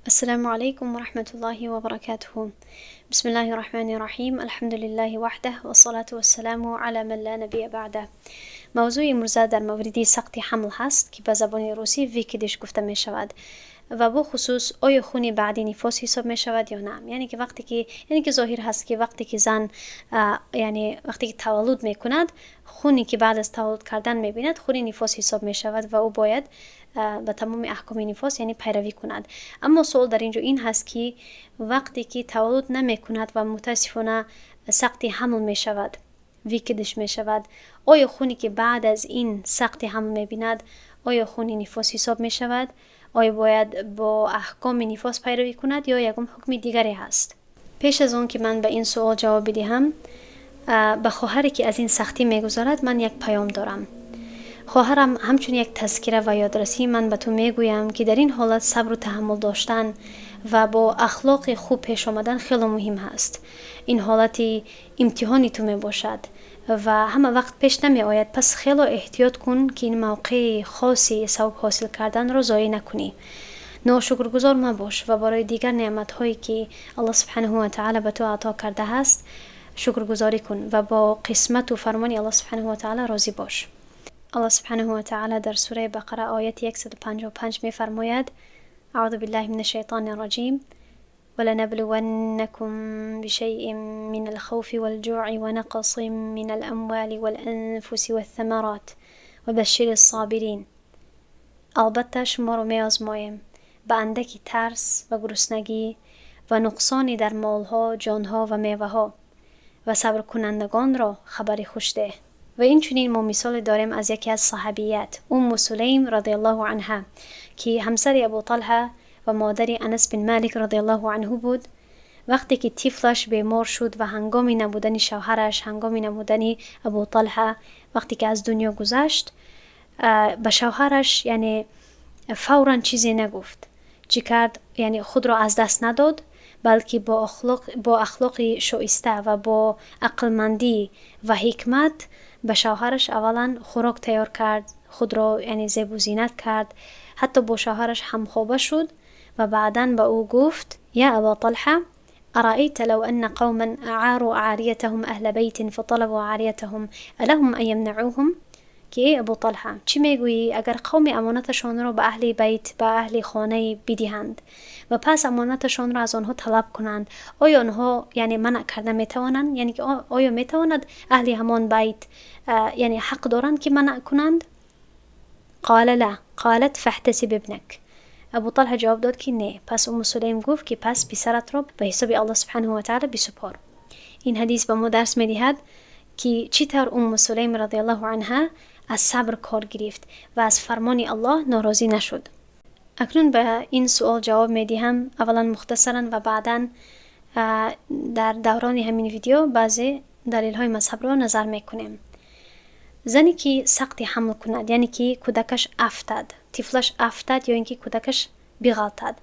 السلام عليكم ورحمة الله وبركاته. بسم الله الرحمن الرحيم. الحمد لله وحده والصلاة والسلام على من لا نبي بعده. موضوع امروز در مورد سقطی حمل هست که به زبان روسی ویکیدش گفته می شود و با خصوص آیا خونی بعد نفاس حساب می شود یا نه. یعنی که ظاهر هست که وقتی که زن وقتی که تولد می کند، خونی که بعد از تولد کردن می بیند خونی نفاس حساب می شود و او باید به تمام احکام نفاس یعنی پیروی کند. اما سوال در اینجا این هست که وقتی که تولد نمی کند و متاسفانه سقطی حمل می شود، ویکیدش می شود، آیا خونی که بعد از این سقطی حمل می بیند آیا خونی نفاس حساب می شود؟ آیا باید با احکام نفاس پیروی کند یا یکم حکم دیگری هست؟ پیش از اون که من به این سوال جواب بدهم، به خواهری که از این سختی میگذارد من یک پیام دارم. خواهرم، همچون یک تذکره و یادرسی من به تو میگویم که در این حالت صبر و تحمل داشتن و با اخلاق خوب پیش آمدن خیلی مهم هست. این حالتی امتحانی تو می باشد و همه وقت پیش نمی آید، پس خیلی احتیاط کن که این موقع خاصی ثواب حاصل کردن را ضایع نکنی. ناشکرگزار مباش و برای دیگر نعمت هایی که الله سبحانه و تعالی به تو عطا کرده است شکرگزاری کن و با قسمت و فرمان الله سبحانه و تعالی راضی باش. الله سبحانه و تعالی در سوره بقره آیت 155 می فرماید: اعوذ بالله من الشیطان الرجیم ولنبلونكم بشيء من الخوف والجوع ونقص من الأموال والأنفس والثمرات وبشر الصابرين. البته شما رو می آزماییم به اندکی ترس و گرسنگی و نقصانی در مالها، جانها و میوه ها و صبر کنندگان را خبری خوش ده. و این چنین ما مثال داریم از یکی از صحابیات سلیم رضی الله عنها که همسر ابو طلحه و مادر انس بن مالک رضی الله عنه بود. وقتی که طفلش بیمار شد و هنگام نبودن شوهرش، هنگام نبودن ابو طلحه، وقتی که از دنیا گذشت، به شوهرش یعنی فوراً چیزی نگفت. چی کرد؟ یعنی خود را از دست نداد، بلکه با اخلاق شایسته و با عقلمندی و حکمت به شوهرش اولا خوراک تیار کرد، خود را یعنی زیب و زینت کرد، حتی با شوهرش همخوابه شد و بعداً به او گفت: یا ابا طلحه ارأیت لو ان قوما اعاروا عاریتهم اهل بیت فطلبوا عاریتهم الهم ان یمنعوهم؟ که ای ابو طلحه، چی میگویی اگر قوم امانتشان را به اهل بیت، به اهل خانه بدهند و پس امانتشان را از آنها طلب کنند، آیا آنها یعنی منع کرده میتوانند؟ یعنی که آیا میتواند اهل همان بیت یعنی حق دارند که منع کنند؟ قال لا، قالت فاحتسب ابنك. ابو طلحه جواب داد که نه. پس سلیم گفت که پس پسرت را به حساب الله سبحانه و تعالی بسپار. این حدیث به ما درس میدهد که چطور سلیم رضی الله عنها از صبر کار گرفت و از فرمان الله ناراضی نشد. اکنون به این سوال جواب میدهم، اولا مختصرا و بعدا در دوران همین ویدیو بعضی دلیل های مذهب را نظر میکنیم. زنی که سقطی حمل کند، یعنی که کودکش افتاد، طفلش افتاد یا اینکه کودکش بغلطد،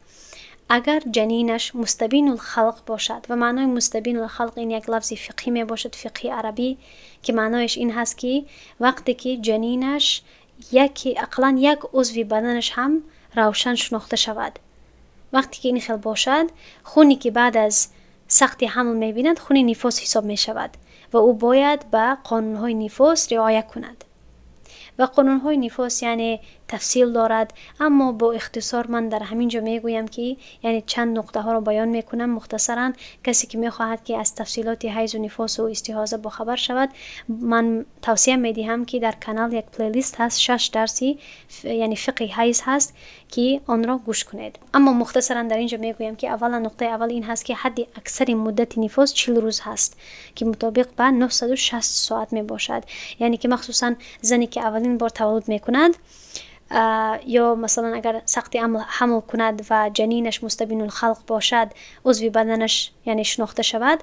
اگر جنینش مستبین الخلق باشد، و معنای مستبین الخلق این یک لفظ فقهی می باشد، فقهی عربی، که معنایش این هست که وقتی که جنینش اقلا یک عضو بدنش هم روشن شناخته شود. وقتی که این خیل باشد، خونی که بعد از سقطی حمل می بیند خونی نفاس حساب می شود و او باید به قانونهای نفاس رعایت کند. و قانونهای نفاس یعنی تفصیل دارد، اما با اختصار من در همین جا میگویم که یعنی چند نقطه ها رو بیان میکنم مختصرا. کسی که میخواهد که از تفصیلات حیض و نفاس و استحاضه با خبر شود، من توصیه میدهم که در کانال یک پلیلیست هست 6 درسی یعنی فقه حیض هست که آن را گوش کنید. اما مختصرا در اینجا میگویم که اولا نقطه اول این هست که حد اکثر مدت نفاس 40 روز هست که مطابق به 960 ساعت می باشد. یعنی که مخصوصا زنی که اولین بار تولد میکند یا مثلا اگر سقطی حمل کند و جنینش مستبین الخلق باشد، عضو بدنش یعنی شناخته شود،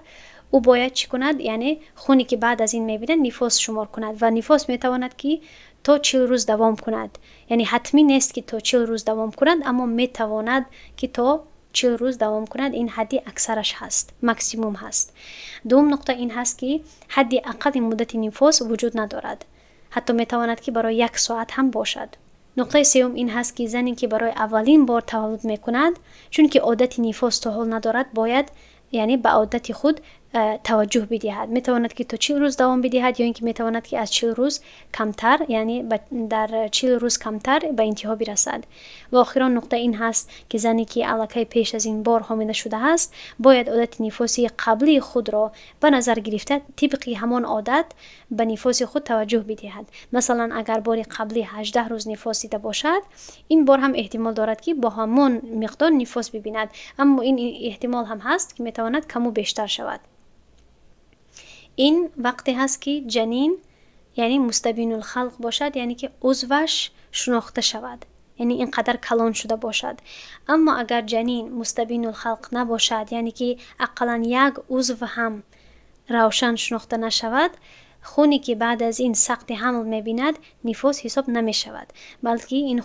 او باید چی کند؟ یعنی خونی که بعد از این میبینه نفاس شمار کند و نفاس میتواند که تا 40 روز دوام کند. یعنی حتمی نیست که تا 40 روز دوام کند، اما میتواند که تا 40 روز دوام کند. این حدی اکثرش هست، مکسیموم هست. دوم نقطه این هست که حدی اقل مدت نفاس وجود ندارد، حتی میتواند که برای 1 ساعت هم باشد. نقطه سوم این هست که زنی که برای اولین بار تولد میکند، چون که عادت نفاس تا حال ندارد، باید یعنی به عادت خود توجه بدهد. میتواند که تا 40 روز دوام بدهد یا اینکه میتواند که از 40 روز کمتر، یعنی در 40 روز کمتر به انتها برسد. و آخرین نقطه این هست که زنی که الکی پیش از این بار حامله شده است، باید عادت نفاسی قبلی خود را به نظر گرفته طبق همان عادت به نفاس خود توجه بدهد. مثلا اگر بار قبلی 18 روز نفاس دیده باشد، این بار هم احتمال دارد که با همان مقدار نفاس ببیند، اما این احتمال هم هست که میتواند کم و بیشتر شود. این وقتی هست که جنین یعنی مستبین الخلق باشد، یعنی که عضوش شناخته شود، یعنی اینقدر کلان شده باشد. اما اگر جنین مستبین الخلق نباشد، یعنی که اقلا یک عضو هم روشن شناخته نشود، خونی که بعد از این سقط حمل میبیند نفاس حساب نمی شود، بلکه این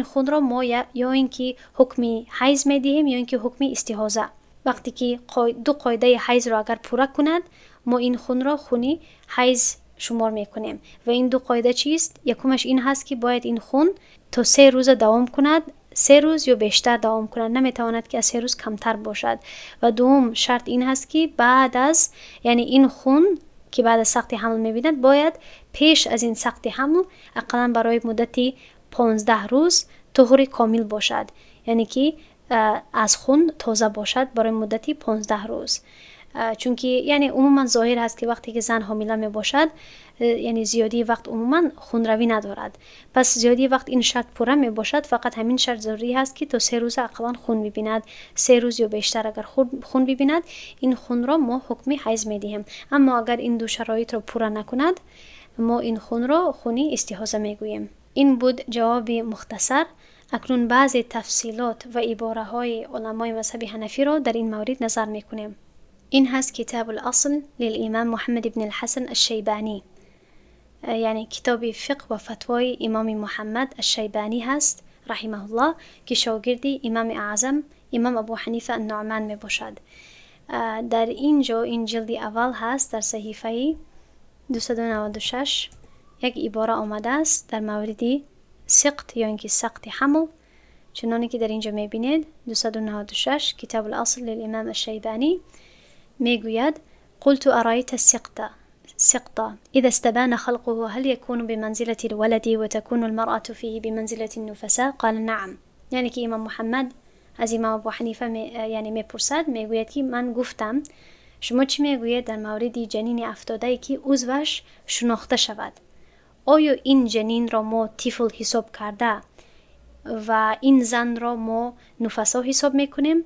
خون را ما یا اینکه حکم حیض میدهیم یا اینکه حکم استحاضه. وقتی که دو قاعده حیض را اگر پورا کند، ما این خون را خونی حیض شمار میکنیم. و این دو قاعده چیست؟ یکمش این هست که باید این خون تا 3 روز دوام کند، 3 روز یا بیشتر دوام کند، نمیتواند که از 3 روز کمتر باشد. و دوم شرط این هست که بعد از یعنی این خون که بعد از سقط حمل میبیند، باید پیش از این سقط حمل اقلا برای مدتی 15 روز طهور کامل باشد، یعنی که از خون تازه باشد برای مدتی 15 روز. چون که یعنی عموما ظاهر هست که وقتی که زن حامله می باشد، یعنی زیادی وقت عموما خون روی ندارد. پس زیادی وقت این شرط پوره می باشد، فقط همین شرط ضروری هست که تا 3 روز اقلا خون ببیند. 3 روز یا بیشتر اگر خون ببیند، این خون را ما حکم حیض می دهیم. اما اگر این دو شرایط را پوره نکند، ما این خون را خونی استحاضه می گوییم. این بود جواب مختصر. اکنون بعضی تفصیلات و عباره های علمای مذهب حنفی را در این مورد نظر می کنیم. این هست کتاب الاصل للامام محمد بن الحسن الشیبانی، یعنی کتاب فقه و فتوای امام محمد الشیبانی هست رحمه الله، که شاگردی امام اعظم امام ابو حنیفه النعمان می باشد. در اینجا این جلد اول هست، در صحیفه 296 یک عباره آمده است در مورد سقط یا اینکه سقط حمل، چنانه که در اینجا میبینید 296 کتاب الاصل للامام الشیبانی میگوید: قلت أرأيت السقط إذا استبان خلقه هل يكون بمنزلة الولد وتكون المرأة فيه بمنزلة النفساء؟ قال نعم. یعنی که امام محمد از امام ابو حنیفه یعنی میپرسد، میگوید که من گفتم شما چی میگوید در مورد جنین افتاده که عضوش شناخته شود؟ آیا این جنین را ما طفل حساب کرده و این زن را ما نفسا حساب میکنیم؟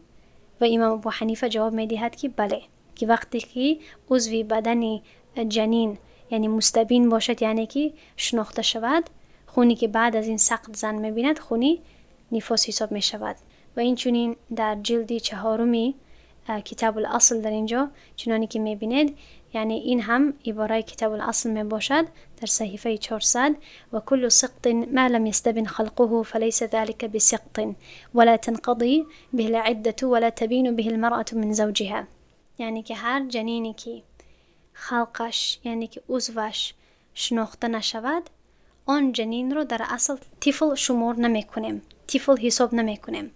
و امام ابو حنیفه جواب میدهد که بله، که وقتی که عضو بدن جنین یعنی مستبین باشد، یعنی که شناخته شود، خونی که بعد از این سقط زن میبیند خونی نفاس حساب میشود. و این چنین در جلد 4 کتاب الاصل در اینجا چنانی که میبینید، یعنی این هم عباره کتاب الاصل می باشد در صحیفه 400: و كل سقط ما لم يستبن خلقه فليس ذلك بسقط ولا تنقضي به العدة ولا تبين به المرأة من زوجها. یعنی که هر جنینی که خلقش یعنی که عضوش شناخته نشود، آن جنین رو در اصل طفل شمار نمی کنیم، طفل حساب نمی کنیم.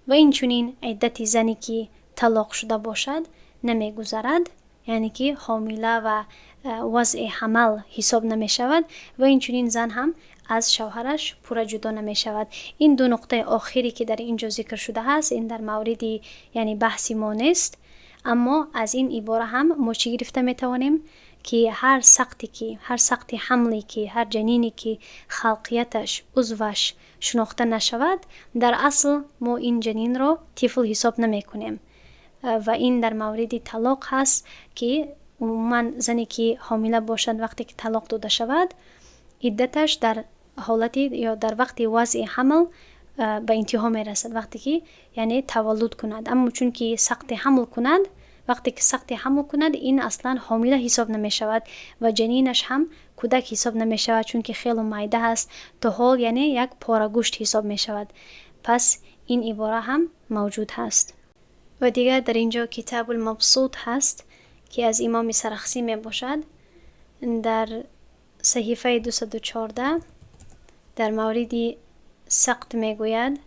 و این چنین عدت زنی که طلاق شده باشد نمی گذرد، یعنی که حامله و وضع حمل حساب نمی شود، و این چنین زن هم از شوهرش پورا جدا نمی شود. این دو نقطه آخری که در اینجا ذکر شده هست، این در مورد یعنی بحثی ما نیست، اما از این عباره هم ما چی گرفته می توانیم که هر سقط حملی که هر جنینی که خلقیتش عضوش شناخته نشود، در اصل ما این جنین را طفل حساب نمی کنیم. و این در مورد طلاق هست که عموما زنی که حامله باشد وقتی که طلاق داده شود، عدتش در حالتی یا در وقت وضع حمل به انتها می رسد، وقتی که یعنی تولد کند. اما چون که سقط حمل کند، وقتی که سقط حمل کند، این اصلا حامله حساب نمی شود و جنینش هم کودک حساب نمی شود، چون که خیلی معده هست، تا حال یعنی یک پاره گوشت حساب می شود. پس این عباره هم موجود هست. و دیگر در اینجا کتاب المبسوط هست که از امام سرخسی می باشد، در صحیفه 214 در موردی سقط میگوید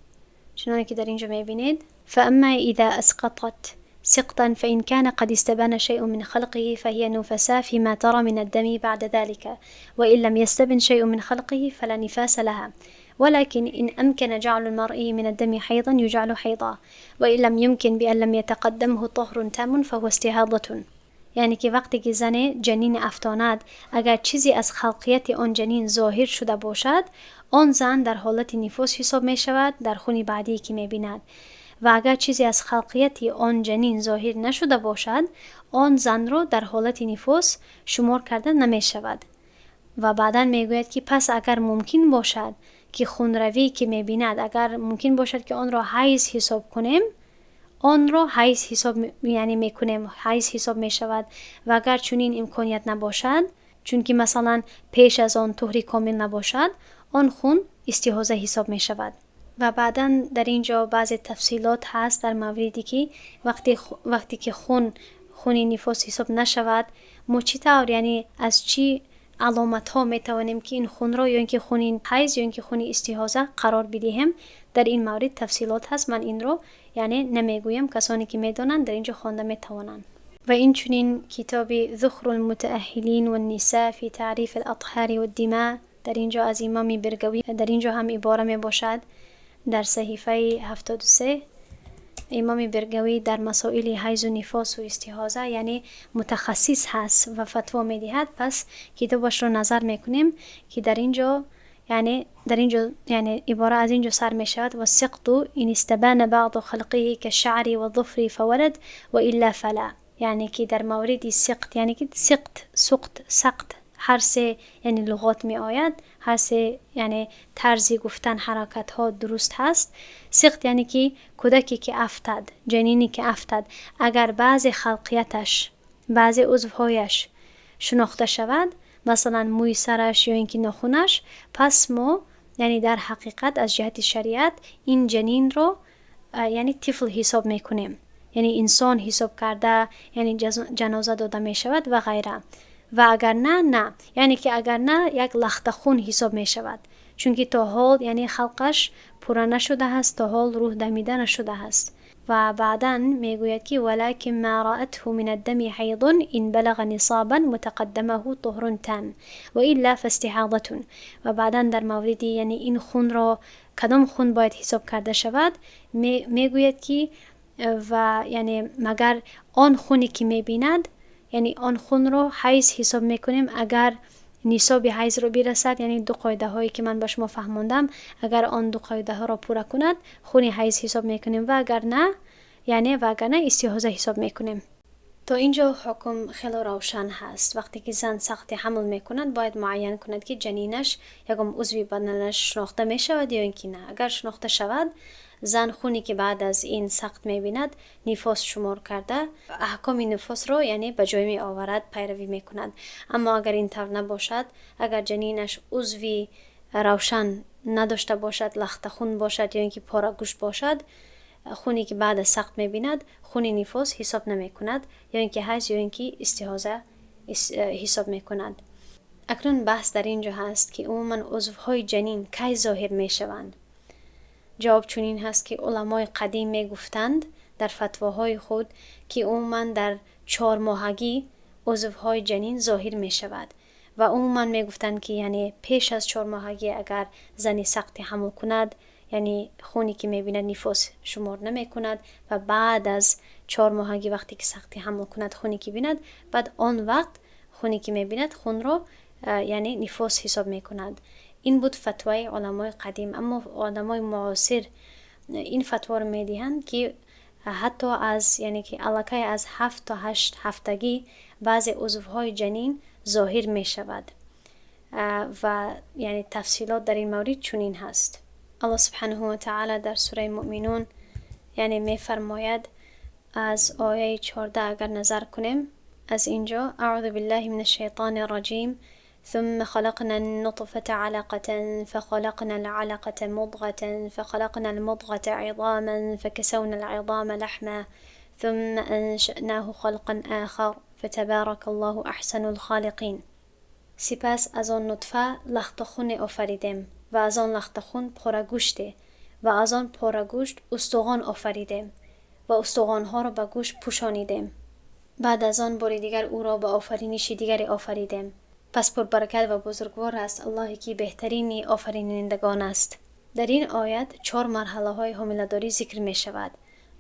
چنانه که در اینجا میبینید فاما اذا اسقطت سقطا فإن كان قد استبان شيء من خلقه فهي نفساء فيما ترى من الدم بعد ذلك وإن لم يستبن شيء من خلقه فلا نفاس لها ولكن إن أمكن جعل المرء من الدم حيضا يجعل حيضا وإن لم يمكن بأن لم يتقدمه طهر تام فهو استحاضة. یعنی که وقتی که زن جنین افتاند اگر چیزی از خلقیت آن جنین ظاهر شده باشد آن زن در حالت نفاس حساب می شود در خون بعدی که می بیند و اگر چیزی از خلقیت آن جنین ظاهر نشده باشد آن زن را در حالت نفاس شمار کرده نمی شود. و بعدا می گوید که پس اگر ممکن باشد که خونروی که می بیند اگر ممکن باشد که آن را حیض حساب کنیم آن را حیض حساب یعنی میکنیم حیض حساب می شود و اگر چنین امکانیت نباشد چون که مثلا پیش از آن طهری کامل نباشد آن خون استحاضه حساب می شود. و بعدا در اینجا بعض تفصیلات هست در موردی که وقتی که خون نفاس حساب نشود ما چی طور یعنی از چی علامت ها می توانیم که این خون را یا اینکه خون حیض یا اینکه خون استحاضه قرار بدهیم در این مورد تفصیلات هست. من این رو یعنی نمیگویم کسانی که میدونن در اینجا خوانده میتوانند. و این چنین کتاب ذخر المتأهلین والنساء فی تعریف الاطهار والدماء در اینجا از امام برگوی در اینجا هم عباره می باشد در صحیفه 73 امام برگوی در مسائل حیض و نفاس و استحاضه یعنی متخصص هست و فتوا میدهد. پس کتابش رو نظر میکنیم که در اینجا یعنی عباره از اینجا سر می شود و سقط این استبان بعض خلقه که شعری و ظفری فولد و الا فلا. یعنی که در مورد سقط یعنی که سقط هر سه یعنی لغات می آید هر سه یعنی طرزی گفتن حرکت ها درست هست. سقط یعنی که کودکی که افتاد جنینی که افتاد اگر بعض خلقیتش بعض عضوهایش شناخته شود مثلا موی سرش یا اینکه ناخونش پس ما یعنی در حقیقت از جهت شریعت این جنین رو یعنی طفل حساب میکنیم یعنی انسان حساب کرده یعنی جنازه داده می شود و غیره. و اگر نه یعنی که اگر نه یک لخت خون حساب می شود چون که تا حال یعنی خلقش پوره نشده است تا حال روح دمیده نشده است. و بعدا میگوید که ولکن ما رأته من الدم حیض ان بلغ نصابا متقدمه طهر تام و الا فاستحاضة. و بعدا در موردی یعنی این خون را کدام خون باید حساب کرده شود میگوید که و یعنی مگر آن خونی که میبیند یعنی آن خون رو حیض حساب میکنیم اگر نصاب حیض رو برسد یعنی دو قاعده هایی که من به شما فهموندم اگر آن دو قاعده ها را پورا کند خون حیض حساب میکنیم و اگر نه یعنی و اگر نه استحاضه حساب میکنیم. تا اینجا حکم خیلی روشن هست. وقتی که زن سقط حمل میکند باید معین کند که جنینش یکم عضوی بدنش شناخته میشود یا اینکه نه. اگر شناخته شود زن خونی که بعد از این سقط میبیند نفاس شمار کرده احکام نفاس رو یعنی به جای می آورد پیروی میکند. اما اگر این طور نباشد اگر جنینش عضوی روشن نداشته باشد لخت خون باشد یا اینکه پاره گوشت باشد خونی که بعد از سقط میبیند خون نفاس حساب نمی کند یا اینکه حیض یا اینکه استحاضه حساب میکند. اکنون بحث در اینجا هست که عموما عضوهای جنین کی ظاهر میشوند. جواب چنین هست که علمای قدیم می گفتند در فتواهای خود که عموما در 4 ماهگی عضوهای جنین ظاهر می شود و عموما می گفتند که یعنی پیش از 4 ماهگی اگر زنی سقط حمل کند یعنی خونی که می بیند نفاس شمار نمی کند و بعد از 4 ماهگی وقتی که سقط حمل کند خونی که بیند بعد آن وقت خونی که می بیند خون رو یعنی نفاس حساب می کند. این بود فتوای علمای قدیم. اما علمای معاصر این فتوا رو میدهند که حتی از یعنی که علاقه از 7 تا 8 هفتگی بعض عضوهای جنین ظاهر می شود و یعنی تفصیلات در این مورد چنین هست. الله سبحانه و تعالی در سوره مؤمنون یعنی می فرماید از آیه 14 اگر نظر کنیم از اینجا اعوذ بالله من الشیطان الرجیم ثم خلقنا النطفة علقة فخلقنا العلقة مضغة فخلقنا المضغة عظاما فكسونا العظام لحما ثم أنشأناه خلقا آخر فتبارك الله أحسن الخالقين. سپس از آن نطفه لخت خون آفریدیم و از آن لخت خون پاره گوشته و از آن پاره گوشت استخوان آفریدیم و استخوان‌ها را به گوشت پوشانیدیم. بعد از آن بار دیگر او را به آفرینش دیگری آفریدیم. پس پربرکت و بزرگوار است اللهی که بهترین آفرینندگان است. در این آیت 4 مرحله های حامله‌داری ذکر می شود.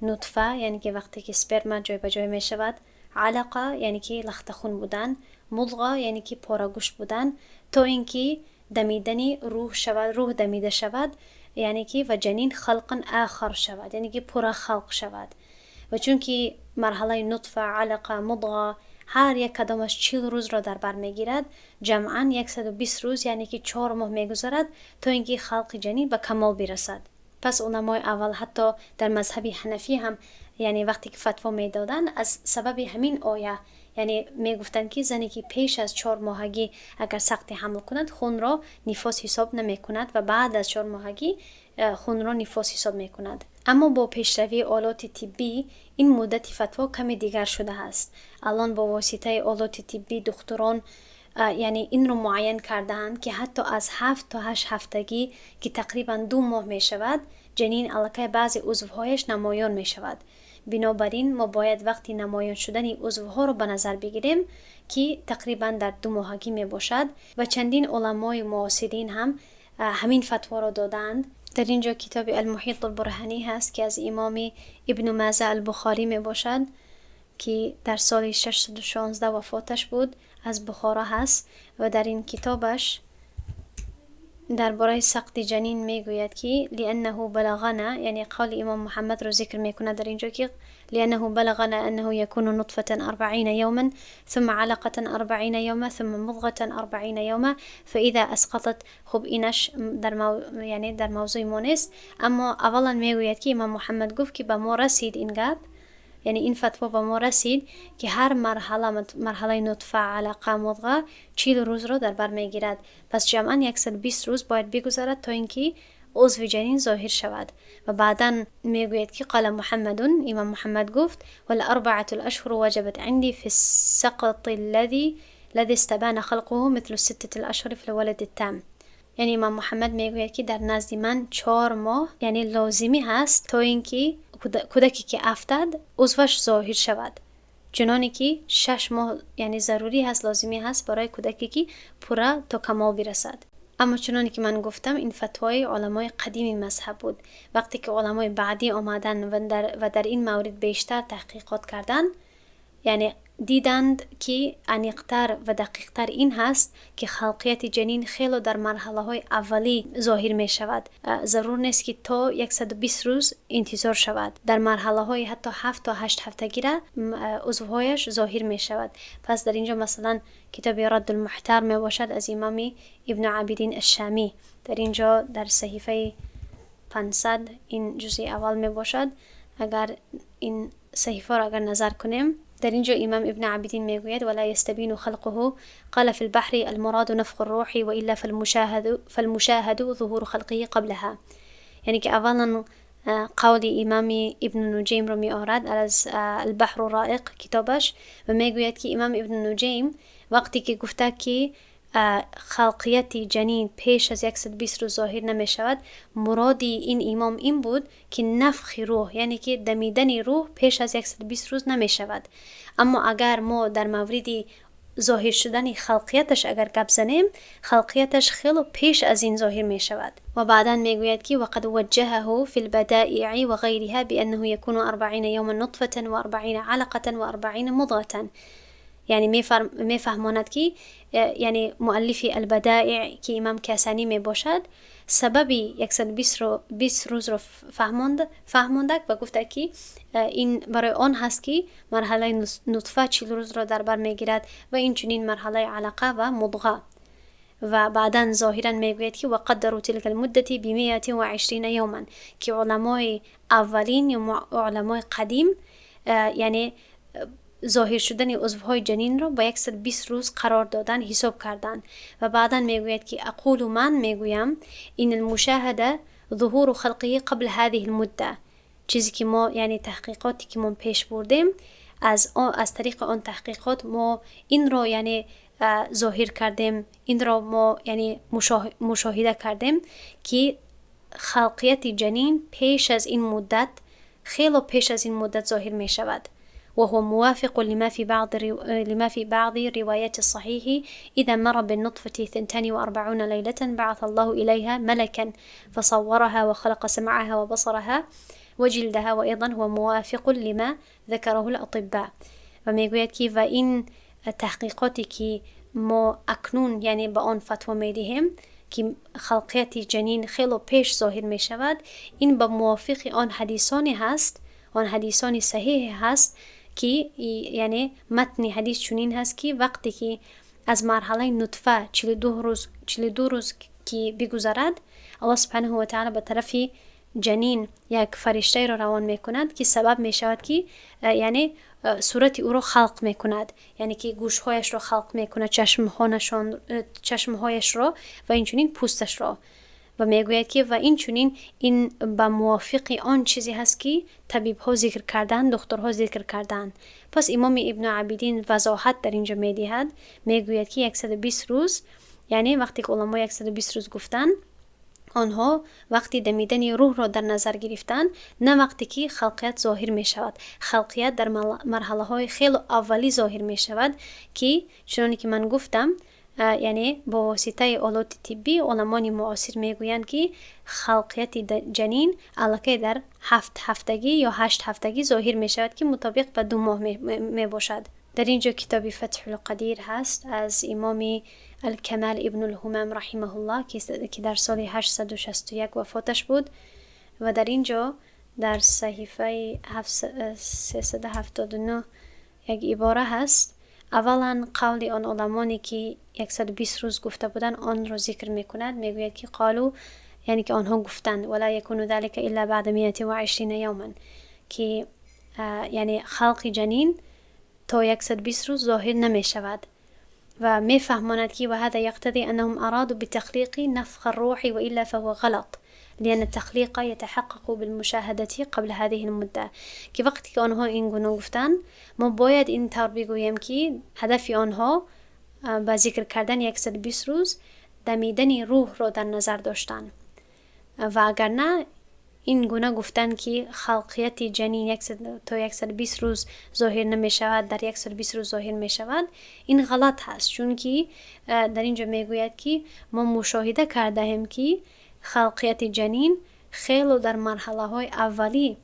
نطفه یعنی که وقتی که سپرم جای به جای می شود، علقه یعنی که لخت خون بودن، مضغه یعنی که پاره گوشت بودن، تا اینکه دمیدن روح شود، روح دمیده شود، یعنی که و جنین خلق آخر شود، یعنی که پره خلق شود. و چون که مرحله نطفه، علقه، مضغه هر یک کدامش 40 روز را در بر میگیرد، جمعاً 120 روز یعنی که 4 ماه میگذرد تا اینکه خلق جنین به کمال برسد. پس علمای اول حتی در مذهب حنفی هم یعنی وقتی که فتوا میدادن از سبب همین آیه، یعنی میگفتن که زنی که پیش از 4 ماهگی اگر سقط حمل کند خون را نفاس حساب نمی کند و بعد از 4 ماهگی خون را نفاس حساب می کند. اما با پیشروی آلات طبی این مدت فتوا کمی دیگر شده است. الان با واسطه آلات طبی دکتران یعنی این رو معین کردند که حتی از 7 تا 8 هفتگی که تقریبا 2 ماه می شود جنین الکی بعضی عضوهایش نمایان می شود. بنابراین ما باید وقتی نمایان شدن عضوها رو به نظر بگیریم که تقریبا در 2 ماهگی می باشد و چندین علمای معاصرین هم همین فتوا را دادند. در اینجا کتاب المحیط البرهانی هست که از امام ابن ماجه البخاری می باشد که در سال 616 وفاتش بود، از بخارا هست و در این کتابش درباره سقط جنین میگوید که لانه بلغنا، یعنی قال امام محمد رو ذکر میکنه در اینجا که لانه بلغنا انه يكون نطفه 40 يوما ثم علقه 40 يوما ثم مضغه 40 يوما فاذا اسقطت. خب اینش یعنی در موضوع ما نیست، اما اولا میگوید که امام محمد گفت که به ما رسید این گپ، یعنی این فتوا به ما رسید که هر مرحله نطفه، علقه، مضغه 40 روز را در بر میگیرد. پس جمعاً 120 روز باید بگذرد تا اینکه عضو جنین ظاهر شود. و بعداً میگوید که قال محمد، امام محمد گفت والاربعه الاشهر وجبت عندي في السقط الذي استبان خلقه مثل 6 الاشهر في الولد التام. یعنی امام محمد میگوید که در نزد من 4 ماه یعنی لازمی هست تا اینکه کودکی که افتاد عضوش ظاهر شود، چنانی که 6 ماه یعنی ضروری هست، لازمی هست برای کودکی که پورا تا کمال برسد. اما چنانی که من گفتم این فتوای علمای قدیم مذهب بود. وقتی که علمای بعدی آمدن و در این مورد بیشتر تحقیقات کردن، یعنی دیدند که عمیق‌تر و دقیق‌تر این هست که خلقیت جنین خیلی در مرحله های اولی ظاهر می شود. ضرور نیست که تا 120 روز انتظار شود. در مرحله های حتی 7 تا 8 هفتگی را عضوهایش ظاهر می شود. پس در اینجا مثلا کتاب رد المحتار می باشد از امام ابن عابدین الشامی. در اینجا در صحیفه 500 این جزء اول می باشد. اگر این صحیفه را اگر نظر کنیم، در اینجا امام ابن عابدین میگوید ولا يستبين خلقه قال في البحر المراد نفخ الروح والا فالمشاهد ظهور خلقه قبلها. یعنی که اولا قول امام ابن نجیم رو می آورد از البحر الرائق کتابش و میگوید که امام ابن نجیم وقتی که گفته که خلقیت جنین پیش از 120 روز ظاهر نمی شود، مرادی این امام این بود که نفخ روح یعنی که دمیدن روح پیش از 120 روز نمی شود. اما اگر ما در موردی ظاهر شدن خلقیتش اگر گپ زنیم، خلقیتش خیلی پیش از این ظاهر می شود. و بعدا می گوید که وقد وجهه في البدائع و غیرها بانه يكون 40 يوما نطفه و 40 علقه و 40 مضغه. یعنی میفهماند که یعنی مؤلف البدائع که امام کاسانی می باشد سببی 120 روز رو فهماندک و گفته که این برای آن هست که مرحله نطفه 40 روز را در بر میگیرد و این چنین مرحله علقه و مضغه. و بعدا ظاهرا میگوید که وقدروا تلك المدة ب 120 يوما که علمای اولین یا علمای قدیم یعنی ظاهر شدن عضوهای جنین را با 120 روز قرار دادن، حساب کردن. و بعدا میگوید که اقول من میگویم این المشاهده ظهور خلقه قبل هذه المده. چیزی که ما یعنی تحقیقاتی که ما پیش بردیم از طریق آن تحقیقات ما این را یعنی ظاهر کردیم، این را ما یعنی مشاهده کردیم که خلقیت جنین پیش از این مدت، خیلی پیش از این مدت ظاهر می شود. وهو موافق لما في بعض روايات الصحيح إذا مر بالنطفة 42 ليلة بعث الله إليها ملكا فصورها وخلق سمعها وبصرها وجلدها، وأيضا هو موافق لما ذكره الأطباء. و میگوید که و این تحقیقاتی که ما اکنون یعنی به آن فتوا میدهیم که خلقیت جنین خیلی پیش ظاهر می شود، این به موافق آن حدیثانی هست، آن حدیثانی صحیح هست که یعنی متن حدیث چنین هست که وقتی که از مرحله نطفه 42 روز که بگذرد، الله سبحانه و تعالی به طرف جنین یک فرشته را روان می کند که سبب می شود که یعنی صورت او را خلق می کند، یعنی که گوشهایش را خلق می کند، چشمهایش را و این چنین پوستش را. و میگوید که و این چنین این با موافق آن چیزی هست که طبیب ها ذکر کردن، دکترها ذکر کردن. پس امام ابن عابدین وضاحت در اینجا میدهد، میگوید که 120 روز یعنی وقتی که علما 120 روز گفتن، آنها وقتی دمیدن روح را در نظر گرفتن، نه وقتی که خلقیت ظاهر می شود. خلقیت در مرحله های خیلی اولی ظاهر می شود که چنانکه که من گفتم، یعنی با واسطه آلات طبی علمان معاصر میگویند که خلقیت جنین الکی در 7 هفتگی یا 8 هفتگی ظاهر می شود که مطابق به 2 ماه می باشد. در اینجا کتاب فتح القدیر هست از امام الکمال ابن الهمام رحمه الله که در سال 861 وفاتش بود. و در اینجا در صحیفه 379 یک عباره هست. اولا قول آن علمانی که 120 روز گفته بودن آن را ذکر میکند، میگوید که قالو یعنی که آنها گفتند ولا یکون ذلك الا بعد 120 یوما، که یعنی خلق جنین تا 120 روز ظاهر نمی شود. و میفهماند که و هذا يقتضي انهم ارادوا بتخليق نفخ الروح والا فهو غلط لأن التخليق يتحقق بالمشاهدة قبل هذه المدة. که وقتی که آنها این گونه گفتن، ما باید این طور بگوییم که هدف آنها با ذکر کردن 120 روز دمیدن روح را در نظر داشتن، و اگر نه این گونه گفتن که خلقیت جنین تا 120 روز ظاهر نمی شود، در 120 روز ظاهر می شود، این غلط هست. چون که در اینجا میگوید که ما مشاهده کرده هم که خلقیت جنین خیلی در مرحله های اولی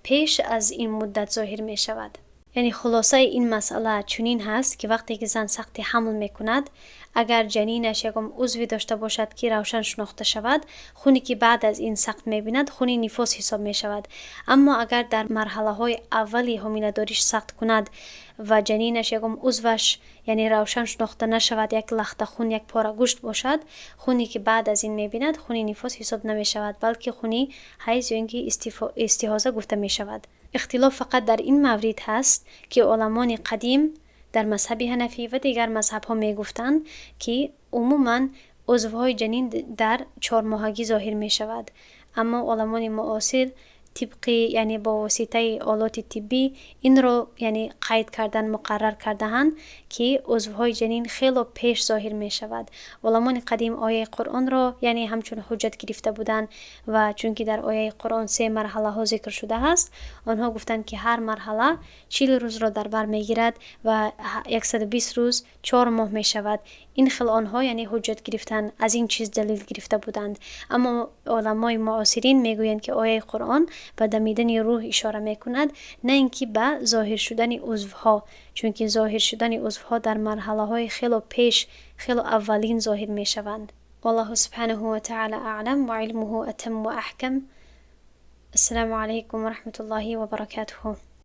پیش از این مدت ظاهر می شود. یعنی خلاصه این مسئله چنین هست که وقتی که زن سقطی حمل می کند، اگر جنینش یکم عضوی داشته باشد که روشن شناخته شود، خونی که بعد از این سقط می بیند خونی نفاس حساب می شود. اما اگر در مرحله های اولی حامله داریش سقط کند و جنینش یکم عضوش یعنی روشن شناخته نشود، یک لخت خون، یک پاره گوشت باشد، خونی که بعد از این می بیند خونی نفاس حساب نمی شود، بلکه خونی حیض یا اینکه استحاضه گفته می شود. اختلاف فقط در این مورد هست که علمان قدیم در مذهب حنفی و دیگر مذهب ها می گفتند که عموما عضوهای جنین در 4 ماهگی ظاهر می شود. اما علمان معاصر طبقی یعنی با واسطه آلات طبی این رو یعنی قید کردن، مقرر کرده‌اند که عضوهای جنین خیلی پیش ظاهر می شود. علمان قدیم آیه قرآن را یعنی همچون حجت گرفته بودند و چون که در آیه قرآن 3 مرحله ها ذکر شده است، آنها گفتند که هر مرحله 40 روز را در بر می گیرد و 120 روز 4 ماه می شود. این خیلی آنها یعنی حجت گرفتن از این چیز دلیل گرفته بودند. اما علمای معاصرین میگویند که آیه قرآن به دمیدن روح اشاره میکند، نه اینکه به ظاهر شدن عضوها، چون که ظاهر شدن عضوها در مرحله های خیلی پیش، خیلی اولین ظاهر میشوند. والله سبحانه و تعالی اعلم و علمه اتم و احکم. السلام علیکم و رحمت الله و برکاته.